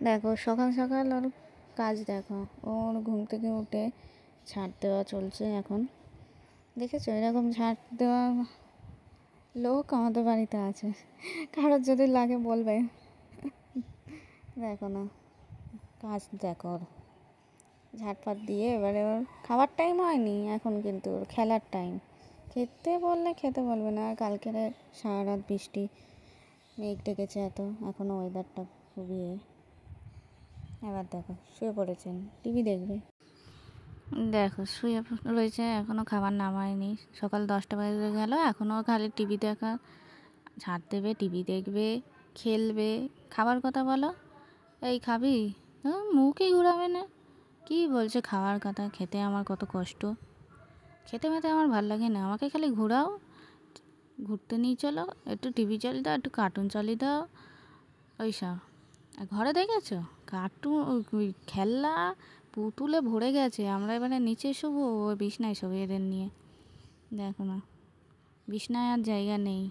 দেখো সকাল সকাল ওর কাজ দেখো, ওর ঘুম থেকে উঠে ঝাঁট দেওয়া চলছে এখন। দেখেছো এরকম ঝাঁট দেওয়া লোক আমাদের বাড়িতে আছে, কারোর যদি লাগে বলবে। দেখো না কাজ দেখো ওর, ঝাঁটফাট দিয়ে এবারে ওর খাবার টাইম হয়নি এখন, কিন্তু ওর খেলার টাইম। খেতে বললে খেতে বলবে না। আর কালকের সারা রাত বৃষ্টি, মেঘ ডেকেছে এত, এখনও ওয়েদারটা খুবই এবার দেখো শুয়ে পড়েছেন, টিভি দেখবে। দেখো শুয়ে রয়েছে, এখনও খাবার নামায়নি। সকাল 10টা বাজে গেল, এখনও খালি টিভি দেখা, ঝাঁট দেবে, টিভি দেখবে, খেলবে। খাবার কথা বলো, এই খাবি, মুখই ঘুরাবে না। কি বলছে খাওয়ার কথা? খেতে আমার কত কষ্ট, খেতে মেতে আমার ভাল লাগে না। আমাকে খালি ঘোরাও, ঘুরতে নিয়ে চলো, একটু টিভি চালিয়ে দাও, একটু কার্টুন চালিয়ে দাও, ওইসব। আর ঘরে দেখেছো কার্টুন, খেলনা পুতুলে ভরে গেছে। আমরা এবারে নিচে শোবো, ওই বিছনায় শোবে এদের নিয়ে। দেখো না, বিছনায় আর জায়গা নেই।